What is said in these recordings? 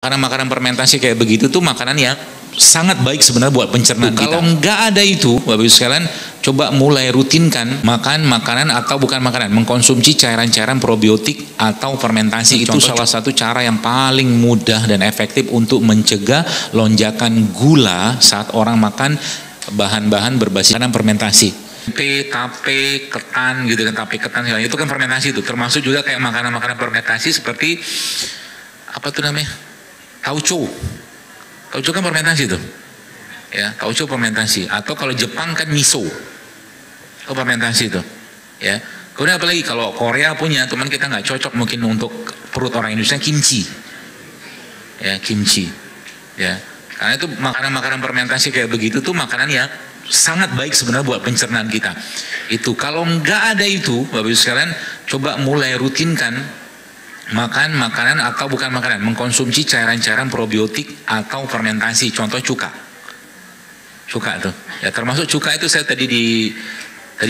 Karena makanan fermentasi kayak begitu tuh makanan yang sangat baik sebenarnya buat pencernaan kita. Kalau nggak ada itu, Bapak Ibu sekalian, coba mulai rutinkan makan makanan atau bukan makanan, mengkonsumsi cairan-cairan probiotik atau fermentasi. Itu salah satu cara yang paling mudah dan efektif untuk mencegah lonjakan gula saat orang makan bahan-bahan berbasis makanan fermentasi. Tape, ketan gitu kan, tape, ketan itu kan fermentasi itu. Termasuk juga kayak makanan-makanan fermentasi seperti apa tuh namanya? Tauco kan fermentasi tuh, ya, tauco fermentasi. Atau kalau Jepang kan miso, itu fermentasi tuh, ya. Kemudian apalagi kalau Korea punya, cuman kita nggak cocok mungkin untuk perut orang Indonesia, kimchi, ya, kimchi, ya. Karena itu makanan-makanan fermentasi kayak begitu tuh makanan yang sangat baik sebenarnya buat pencernaan kita. Itu kalau nggak ada itu, Bapak Ibu sekalian, coba mulai rutinkan makan makanan atau bukan makanan, mengkonsumsi cairan-cairan probiotik atau fermentasi. Contoh cuka tuh, ya, termasuk cuka itu saya tadi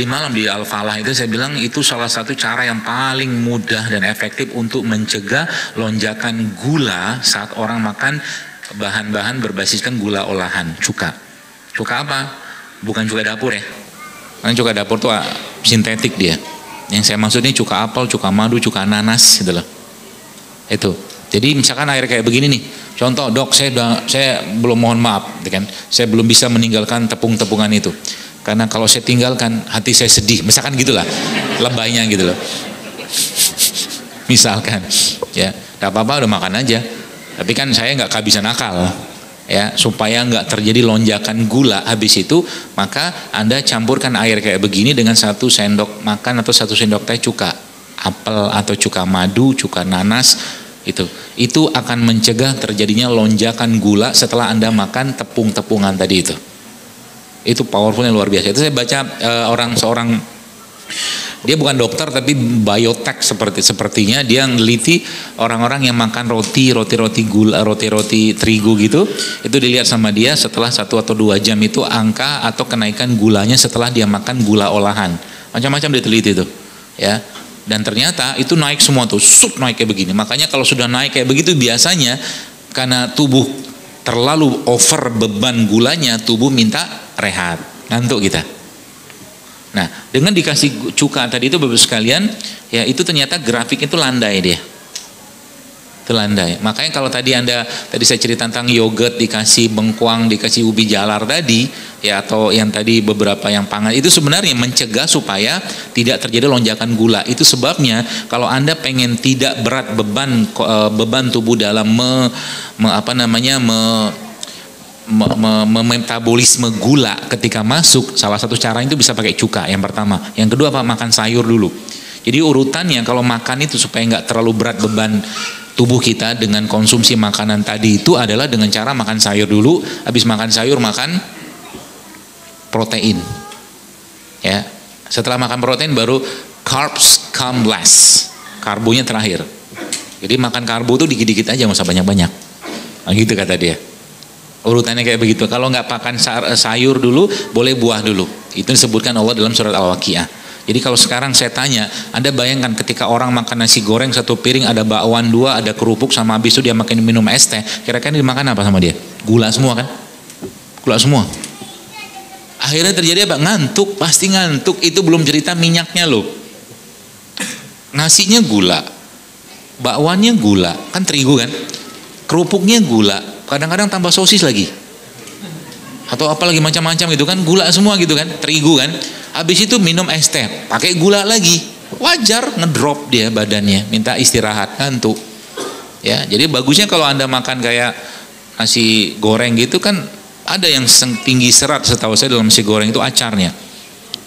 malam di Al-Falah itu saya bilang itu salah satu cara yang paling mudah dan efektif untuk mencegah lonjakan gula saat orang makan bahan-bahan berbasiskan gula olahan. Cuka apa? Bukan cuka dapur ya, karena cuka dapur tuh sintetik dia. Yang saya maksudnya cuka apel, cuka madu, cuka nanas gitu loh. Itu. Jadi misalkan air kayak begini nih. Contoh, Dok, saya belum, mohon maaf, kan? Saya belum bisa meninggalkan tepung-tepungan itu. Karena kalau saya tinggalkan hati saya sedih. Misalkan gitulah. Lebaynya gitu loh. Misalkan, ya, enggak apa-apa udah makan aja. Tapi kan saya nggak kehabisan akal. Ya, supaya nggak terjadi lonjakan gula habis itu, maka Anda campurkan air kayak begini dengan 1 sendok makan atau 1 sendok teh cuka apel atau cuka madu, cuka nanas, itu akan mencegah terjadinya lonjakan gula setelah Anda makan tepung-tepungan tadi itu. Itu powerfulnya luar biasa. Itu saya baca seorang dia bukan dokter tapi biotek sepertinya dia neliti orang-orang yang makan roti gula, roti terigu gitu. Itu dilihat sama dia setelah 1 atau 2 jam itu angka atau kenaikan gulanya setelah dia makan gula olahan. Macam-macam diteliti tuh, ya. Dan ternyata itu naik semua tuh, naik kayak begini. Makanya kalau sudah naik kayak begitu biasanya karena tubuh terlalu over beban gulanya, tubuh minta rehat, ngantuk kita. Nah, dengan dikasih cuka tadi itu Bapak sekalian, ya itu ternyata grafik itu landai dia. Itu landai. Makanya kalau tadi saya cerita tentang yogurt dikasih bengkuang, dikasih ubi jalar tadi, ya, atau yang tadi beberapa yang pangan, itu sebenarnya mencegah supaya tidak terjadi lonjakan gula. Itu sebabnya kalau Anda pengen tidak berat beban tubuh dalam metabolisme gula ketika masuk, salah satu cara itu bisa pakai cuka yang pertama. Yang kedua makan sayur dulu. Jadi urutannya kalau makan itu supaya nggak terlalu berat beban tubuh kita dengan konsumsi makanan tadi itu adalah dengan cara makan sayur dulu. Habis makan sayur makan protein. Ya. Setelah makan protein baru carbs come last. Karbonya terakhir. Jadi makan karbo itu dikit-dikit aja, nggak usah banyak-banyak. Nah, gitu kata dia. Urutannya kayak begitu. Kalau nggak makan sayur dulu, boleh buah dulu. Itu disebutkan Allah dalam surat Al-Waqiah. Jadi kalau sekarang saya tanya, Anda bayangkan ketika orang makan nasi goreng 1 piring, ada bakwan 2, ada kerupuk, sama habis itu dia makan minum es teh, kira-kira dimakan apa sama dia? Gula semua kan? Gula semua. Akhirnya terjadi apa? Ngantuk, pasti ngantuk. Itu belum cerita minyaknya loh. Nasinya gula, bakwannya gula, kan terigu kan? Kerupuknya gula, kadang-kadang tambah sosis lagi. Atau apalagi macam-macam gitu kan, gula semua gitu kan, terigu kan. Habis itu minum es teh, pakai gula lagi. Wajar ngedrop dia badannya, minta istirahat, ngantuk. Ya, jadi bagusnya kalau Anda makan kayak nasi goreng gitu kan, ada yang tinggi serat setahu saya dalam nasi goreng itu acarnya.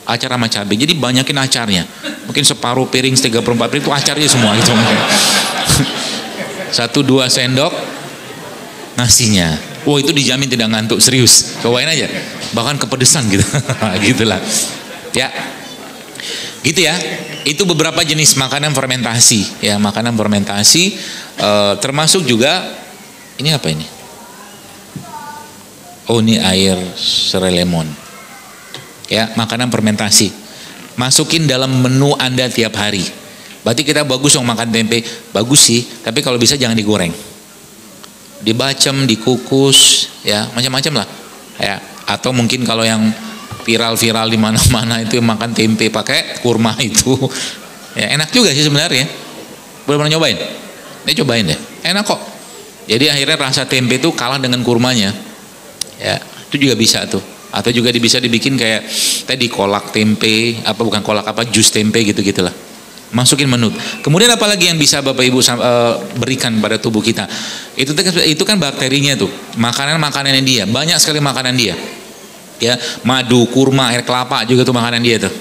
Acar sama cabai. Jadi banyakin acarnya. Mungkin separuh piring, 3/4 piring itu acarnya semua gitu. 1-2 sendok nasinya. Oh, itu dijamin tidak ngantuk, serius. Cobain aja. Bahkan kepedesan gitu. Gitulah. Ya. Gitu ya. Itu beberapa jenis makanan fermentasi, ya, makanan fermentasi termasuk juga ini apa ini? Oh, ini air serai lemon. Ya, makanan fermentasi. Masukin dalam menu Anda tiap hari. Berarti kita bagus dong makan tempe, bagus sih, tapi kalau bisa jangan digoreng. dibacem, dikukus, ya macam-macam lah, ya. Atau mungkin kalau yang viral-viral di mana-mana itu makan tempe pakai kurma itu, ya enak juga sih sebenarnya. Boleh pernah nyobain? Ini cobain deh, enak kok. Jadi akhirnya rasa tempe itu kalah dengan kurmanya, ya itu juga bisa tuh. Atau juga bisa dibikin kayak tadi kolak tempe, apa bukan kolak apa jus tempe gitu-gitulah. Masukin menu. Kemudian apalagi yang bisa Bapak Ibu berikan pada tubuh kita? Itu kan bakterinya tuh, makanan-makanannya dia, banyak sekali makanan dia. Ya, madu, kurma, air kelapa juga tuh makanan dia tuh.